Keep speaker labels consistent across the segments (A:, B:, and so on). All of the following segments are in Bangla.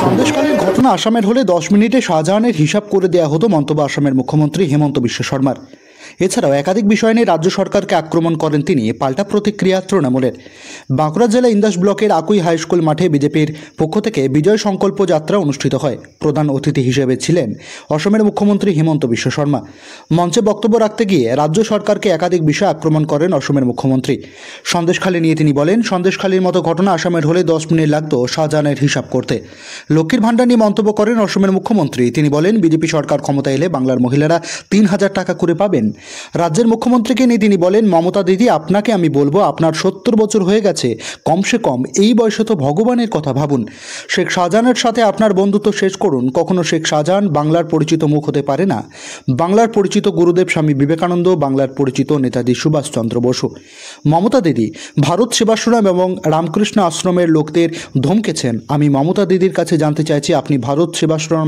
A: সন্দেশখালীর ঘটনা আসামের হলে 10 মিনিটে শাহজাহানের হিসাব করে দেওয়া হতো মন্তব্য আসামের মুখ্যমন্ত্রী হেমন্ত বিশ্ব শর্মার। এছাড়াও একাধিক বিষয় নিয়ে রাজ্য সরকারকে আক্রমণ করেন তিনি। পাল্টা প্রতিক্রিয়া তৃণমূলের। বাঁকুড়া জেলা ইন্দাস ব্লকের আকুই হাইস্কুল মাঠে বিজেপির পক্ষ থেকে বিজয় সংকল্প যাত্রা অনুষ্ঠিত হয়। প্রধান অতিথি হিসেবে ছিলেন অসমের মুখ্যমন্ত্রী হেমন্ত বিশ্ব শর্মা। মঞ্চে বক্তব্য রাখতে গিয়ে রাজ্য সরকারকে একাধিক বিষয় আক্রমণ করেন অসমের মুখ্যমন্ত্রী। সন্দেশখালী নিয়ে তিনি বলেন, সন্দেশখালীর মতো ঘটনা আসামের হলে 10 মিনিট লাগতো শাহজাহানের হিসাব করতে। লক্ষ্মীর ভাণ্ডার নিয়ে মন্তব্য করেন অসমের মুখ্যমন্ত্রী। তিনি বলেন, বিজেপি সরকার ক্ষমতা এলে বাংলার মহিলারা 3000 টাকা করে পাবেন। রাজ্যের মুখ্যমন্ত্রীকে নিয়ে তিনি বলেন, মমতা দিদি, আপনাকে আমি বলবো, আপনার 70 বছর হয়ে গেছে, কমসে কম এই বয়সে তো ভগবানের কথা ভাবুন। শেখ শাহজাহানের সাথে আপনার বন্ধুত্ব শেষ করুন। কখনো শেখ শাহজাহান বাংলার পরিচিত মুখ হতে পারে না। বাংলার পরিচিত গুরুদেব স্বামী বিবেকানন্দ, বাংলার পরিচিত নেতাজি সুভাষচন্দ্র বসু। মমতা দিদি ভারত সেবাশ্রম এবং রামকৃষ্ণ আশ্রমের লোকদের ধমকেছেন। আমি মমতা দিদির কাছে জানতে চাইছি, আপনি ভারত সেবাশ্রম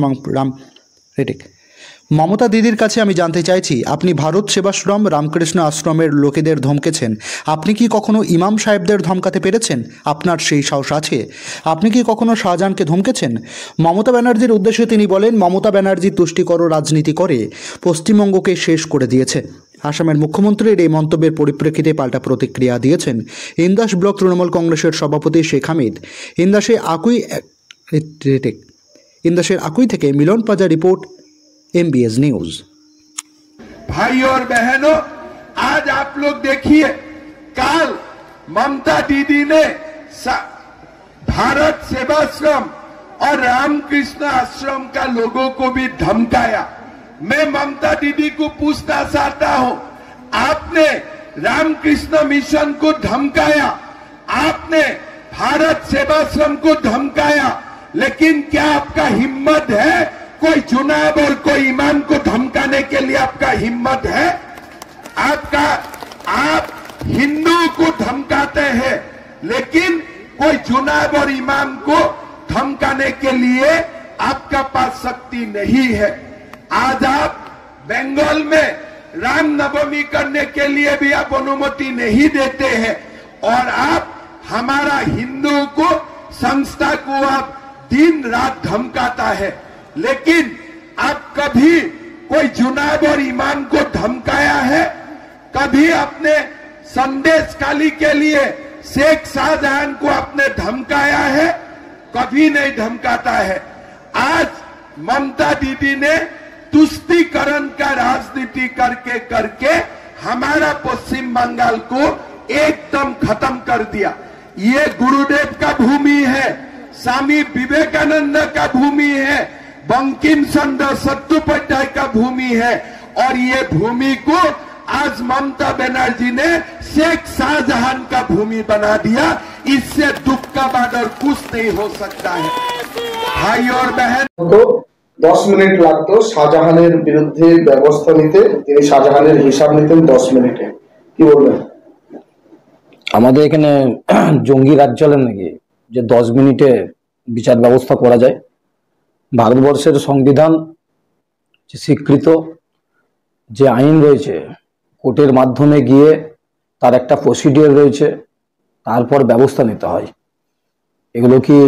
A: মমতা দিদির কাছে আমি জানতে চাইছি, আপনি ভারত সেবাশ্রম রামকৃষ্ণ আশ্রমের লোকেদের ধমকেছেন। আপনি কি কখনো ইমাম সাহেবদের ধমকাতে পেরেছেন? আপনার সেই সাহস আছে? আপনি কি কখনো শাহজাহানকে ধমকেছেন? মমতা ব্যানার্জির উদ্দেশ্যে তিনি বলেন, মমতা ব্যানার্জি তুষ্টিকর রাজনীতি করে পশ্চিমবঙ্গকে শেষ করে দিয়েছে। আসামের মুখ্যমন্ত্রীর এই মন্তব্যের পরিপ্রেক্ষিতে পাল্টা প্রতিক্রিয়া দিয়েছেন ইন্দাস ব্লক তৃণমূল কংগ্রেসের সভাপতি শেখ হামিদ। ইন্দাসের আকুই থেকে মিলন পাজা রিपोर्ट MBS न्यूज।
B: भाई और बहनों, आज आप लोग देखिए, कल ममता दीदी ने भारत सेवाश्रम और रामकृष्ण आश्रम का लोगों को भी धमकाया। मैं ममता दीदी को पूछना चाहता हूं, आपने रामकृष्ण मिशन को धमकाया, आपने भारत सेवाश्रम को धमकाया, लेकिन क्या आपका हिम्मत है कोई चुनाव और कोई इमाम को धमकाने के लिए? आपका हिम्मत है? आप हिंदू को धमकाते हैं, लेकिन कोई चुनाव और इमाम को धमकाने के लिए आपका पास शक्ति नहीं है। आज आप बंगाल में रामनवमी करने के लिए भी आप अनुमति नहीं देते हैं, और आप हमारा हिंदू को संस्था को आप दिन रात धमकाता है। लेकिन आप कभी कोई चुनाव और इमाम को धमकाया है? कभी आपने संदेशखाली के लिए शेख शाहजहान को आपने धमकाया है? कभी नहीं धमकाता है। आज ममता दीदी ने तुष्टीकरण का राजनीति करके करके हमारा पश्चिम बंगाल को एकदम खत्म कर दिया। ये गुरुदेव का भूमि है, स्वामी विवेकानंद का भूमि है, बंकिम चंद्र चट्टोपाध्याय का भूमि है, और ये भूमि को आज ममता बनर्जी ने शेख शाहजहान का भूमि बना दिया। इससे दुख का बाद और कुछ नहीं हो सकता है। भाई और बहन,
C: तो 10 মিনিট লাগতো শাহজাহানের বিরুদ্ধে ব্যবস্থা নিতে। তিনি শাহজাহানের হিসাব নিতেন 10 মিনিটে। কি বলবেন?
D: আমাদের এখানে জঙ্গি রাজ চলে নাকি যে 10 মিনিটে বিচার ব্যবস্থা করা যায়? ভারতবর্ষের সংবিধান যে স্বীকৃত যে আইন রয়েছে, কোর্টের মাধ্যমে গিয়ে তার একটা প্রসিডিওর রয়েছে, তারপর ব্যবস্থা নিতে হয়। এগুলো কি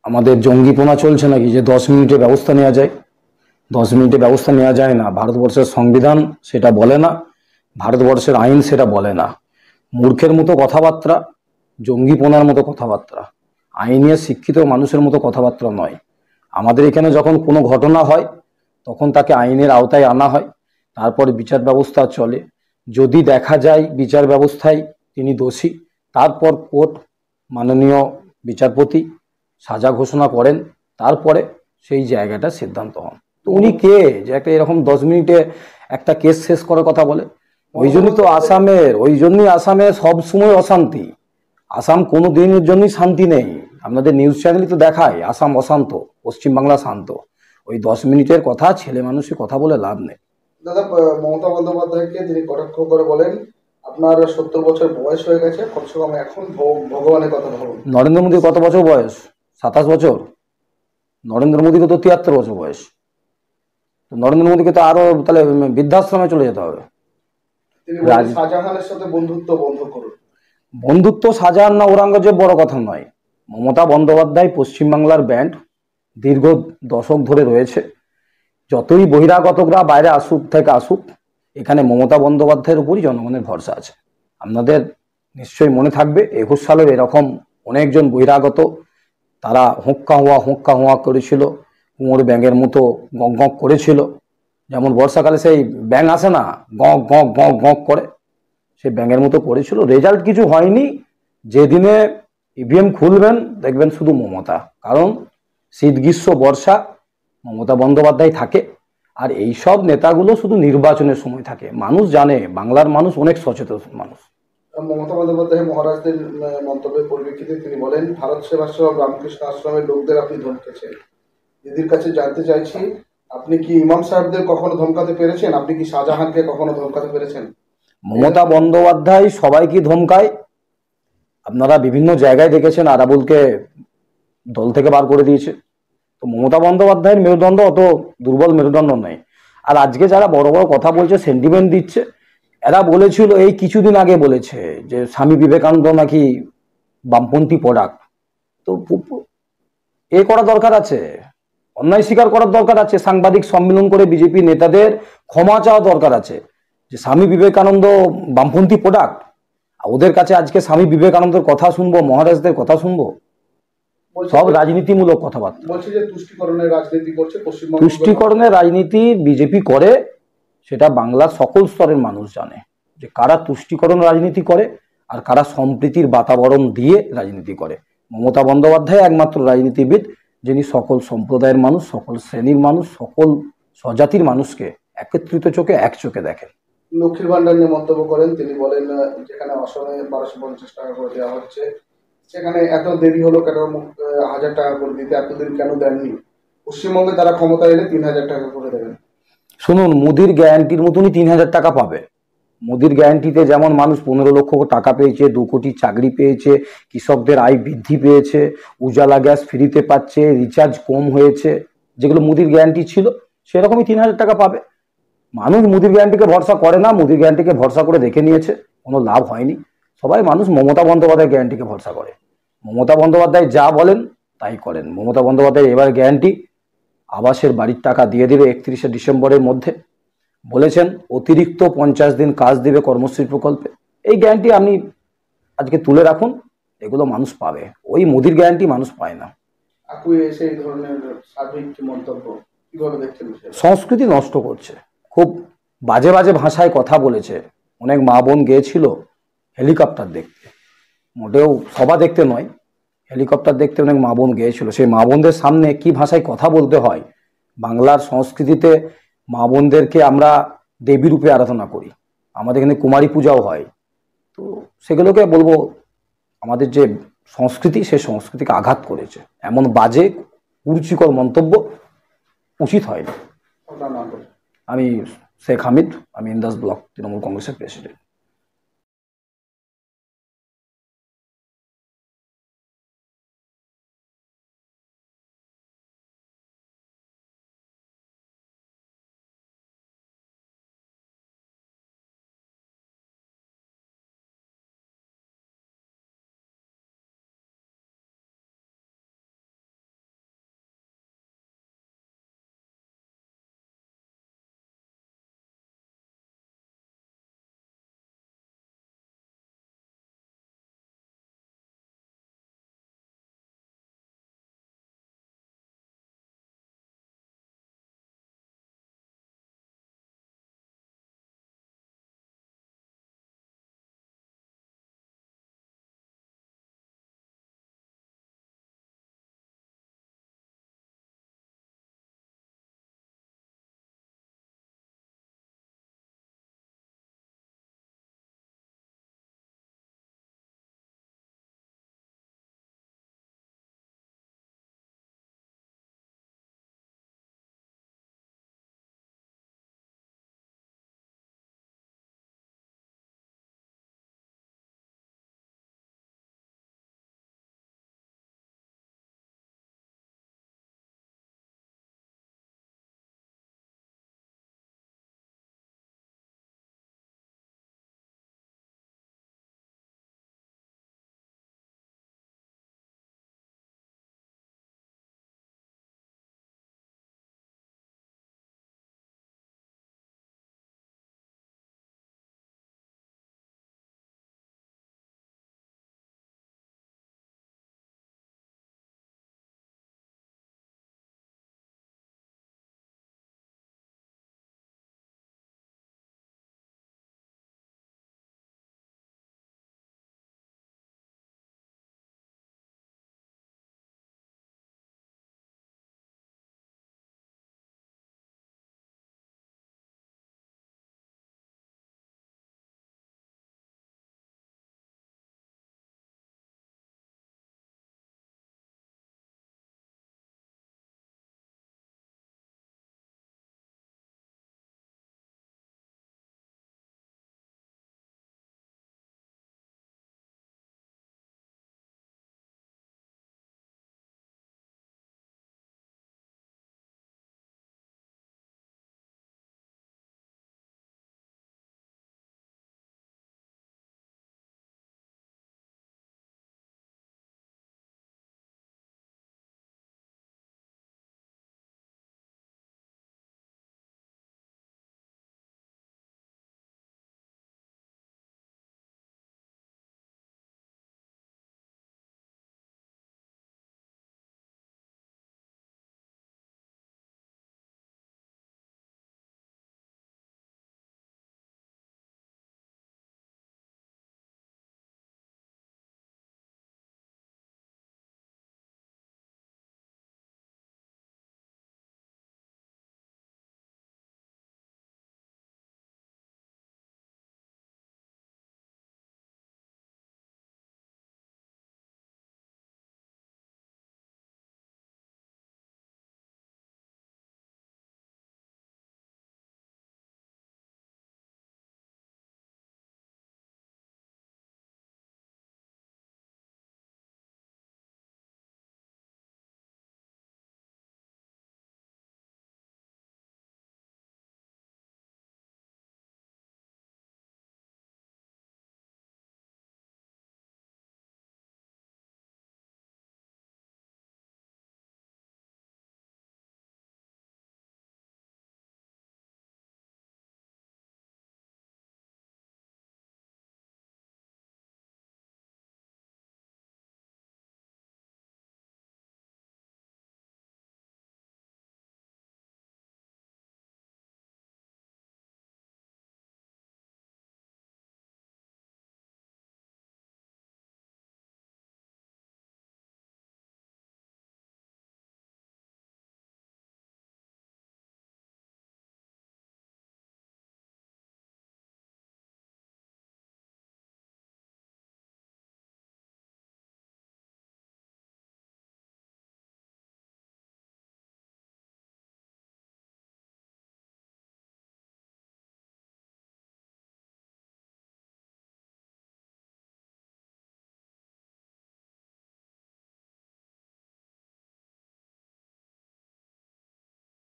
D: আমাদের জঙ্গিপনা চলছে নাকি যে 10 মিনিটে ব্যবস্থা নেওয়া যায়? 10 মিনিটে ব্যবস্থা নেওয়া যায় না। ভারতবর্ষের সংবিধান সেটা বলে না, ভারতবর্ষের আইন সেটা বলে না। মূর্খের মতো কথাবার্তা, জঙ্গিপনার মতো কথাবার্তা, আইনে শিক্ষিত মানুষের মতো কথাবার্তা নয়। আমাদের এখানে যখন কোনো ঘটনা হয় তখন তাকে আইনের আওতায় আনা হয়, তারপর বিচার ব্যবস্থা চলে। যদি দেখা যায় বিচার ব্যবস্থায় তিনি দোষী, তারপর কোর্ট মাননীয় বিচারপতি সাজা ঘোষণা করেন, তারপরে সেই জায়গাটা সিদ্ধান্ত হন। তো উনি কে যে একটা এরকম 10 মিনিটে একটা কেস শেষ করার কথা বলে? ওই জন্যই আসামে সবসময় অশান্তি। আসাম কোনো দিনের জন্যই শান্তি নেই। আমাদের নিউজ চ্যানেলই তো দেখায় আসাম অশান্ত, পশ্চিমবাংলা শান্ত। ওই 10 মিনিটের কথা ছেলে মানুষের কথা বলে লাভ নেই।
C: দাদা, মমতা বন্দ্যোপাধ্যায়কে তিনি কটাক্ষ করে বলেন, আপনার 70 বছর বয়স হয়ে গেছে, কমসে কম এখন ভগবানের কথা ভাবুন।
D: নরেন্দ্র মোদীর কত বছর বয়স? 27 বছর। নরেন্দ্র মোদীকে তো 73 বছর বয়স। তো নরেন্দ্র মোদীকে তো আরো তাহলে বৃদ্ধাশ্রমে চলে যেতে হবে।
C: তিনি বলেন শাহজাহানের সাথে বন্ধুত্ব বন্ধ করুন।
D: বন্ধুত্ব শাহজাহান না ঔরঙ্গজেব বড় কথা নয়। মমতা বন্দ্যোপাধ্যায় পশ্চিমবাংলার ব্যান্ড, দীর্ঘ দশক ধরে রয়েছে। যতই বহিরাগতরা বাইরে আসুক, এখানে মমতা বন্দ্যোপাধ্যায়ের উপরই জনগণের ভরসা আছে। আপনাদের নিশ্চয়ই মনে থাকবে 21 সালের এরকম অনেকজন বহিরাগত, তারা হোঁক্কা হোঁয়া করেছিল, কুমোর ব্যাঙের মতো গঁক গঁক করেছিল। যেমন বর্ষাকালে সেই ব্যাঙ আসে না, গঁক গঁক গঁক গঁক করে, সেই ব্যাঙের মতো করেছিল। রেজাল্ট কিছু হয়নি। যেদিনে ইভিএম খুলবেন দেখবেন শুধু মমতা, কারণ শীত গ্রীষ্ম বর্ষা মমতা বন্দ্যোপাধ্যায় থাকে। আর এইসব নেতাগুলো শুধু নির্বাচনের সময় থাকে। মানুষ জানে, বাংলার মানুষ অনেক সচেতন মানুষ।
C: মমতা বন্দ্যোপাধ্যায় মহারাজদের মন্তব্যের পরিপ্রেক্ষিতে তিনি বলেন, ভারত সেবাশ্রম রামকৃষ্ণ আশ্রমের লোকদের আপনি ধমকেছেন। দিদির কাছে জানতে চাইছি, আপনি কি ইমাম সাহেবদের কখনো ধমকাতে পেরেছেন? আপনি কি শাহজাহানকে কখনো ধমকাতে পেরেছেন?
D: মমতা বন্দ্যোপাধ্যায় সবাইকে ধমকায়। আপনারা বিভিন্ন জায়গায় দেখেছেন আরাবুলকে দল থেকে বার করে দিয়েছে। তো মমতা বন্দ্যোপাধ্যায়ের মেরুদণ্ড অত দুর্বল মেরুদণ্ড নয়। আর আজকে যারা বড় বড় কথা বলছে, সেন্টিমেন্ট দিচ্ছে, এরা বলেছিল, এই কিছুদিন আগে বলেছে যে স্বামী বিবেকানন্দ নাকি বামপন্থী প্রোডাক্ট। তো এ করা দরকার আছে, অন্যায় স্বীকার করার দরকার আছে, সাংবাদিক সম্মেলন করে বিজেপি নেতাদের ক্ষমা চাওয়া দরকার আছে যে স্বামী বিবেকানন্দ বামপন্থী প্রোডাক্ট। ওদের কাছে আজকে স্বামী বিবেকানন্দের কথা শুনবো, মহারাজদের কথা শুনবো, সব রাজনীতিমূলক কথাবার্তা।
C: বলছে যে তুষ্টিকরণের রাজনীতি করছে পশ্চিমবঙ্গ।
D: তুষ্টিকরণের রাজনীতি বিজেপি করে, সেটা বাংলার সকল স্তরের মানুষ জানে যে কারা তুষ্টিকরণ রাজনীতি করে আর কারা সম্প্রীতির বাতাবরণ দিয়ে রাজনীতি করে। মমতা বন্দ্যোপাধ্যায় একমাত্র রাজনীতিবিদ যিনি সকল সম্প্রদায়ের মানুষ, সকল শ্রেণীর মানুষ, সকল স্বজাতির মানুষকে একত্রিত চোখে এক চোখে দেখেন।
C: লক্ষ্মীর ভান্ডার নিয়ে মন্তব্য করেন। তিনি বলেন, যেখানে অসমে 1250 টাকা করে দেওয়া হচ্ছে, সেখানে এত দেরি হলো কেন 1000 টাকা করে দিতে? এতদিন কেন দেননি? পশ্চিমবঙ্গে তারা ক্ষমতা এলে 3000 টাকা করে দেবেন।
D: শুনুন, মোদির গ্যারান্টির মতনই 3000 টাকা পাবে। মোদির গ্যারান্টিতে যেমন মানুষ 15 লক্ষ টাকা পেয়েছে, 2 কোটি চাকরি পেয়েছে, কৃষকদের আয় বৃদ্ধি পেয়েছে, উজালা গ্যাস ফ্রিতে পাচ্ছে, রিচার্জ কম হয়েছে, যেগুলো মোদির গ্যারান্টি ছিল, সেরকমই 3000 টাকা পাবে। মানুষ মোদির গ্যারান্টিকে ভরসা করে না, মোদির গ্যারান্টিকে ভরসা করে দেখে নিয়েছে, কোনো লাভ হয়নি। সবাই মানুষ মমতা বন্দ্যোপাধ্যায়ের গ্যারান্টিকে ভরসা করে। মমতা বন্দ্যোপাধ্যায় যা বলেন তাই করেন। মমতা বন্দ্যোপাধ্যায় এবার গ্যারান্টি আবাসের বাড়ির টাকা দিয়ে দেবে 31শে ডিসেম্বরের মধ্যে। বলেছেন অতিরিক্ত 50 দিন কাজ দেবে কর্মশ্রী প্রকল্পে। এই গ্যারান্টি আপনি আজকে তুলে রাখুন, এগুলো মানুষ পাবে। ওই মোদির গ্যারান্টি মানুষ পায় না।
C: আকুই এসে এই ধরনের সার্বিক মন্তব্য কিভাবে দেখছেন?
D: সংস্কৃতি নষ্ট করছে, খুব বাজে বাজে ভাষায় কথা বলেছে। অনেক মা বোন গিয়েছিল হেলিকপ্টার দেখতে, মোটেও সভা দেখতে নয়, হেলিকপ্টার দেখতে অনেক মা বোন গিয়েছিল। সেই মা বোনদের সামনে কি ভাষায় কথা বলতে হয়। বাংলার সংস্কৃতিতে মা বোনদেরকে আমরা দেবী রূপে আরাধনা করি, আমাদের এখানে কুমারী পূজাও হয়। তো সেগুলোকে বলবো, আমাদের যে সংস্কৃতি, সেই সংস্কৃতিকে আঘাত করেছে। এমন বাজে কুরুচিকর মন্তব্য উচিত হয়নি। আমি শেখ হামিদ, আমি ইন্দাস ব্লক তৃণমূল কংগ্রেসের প্রেসিডেন্ট।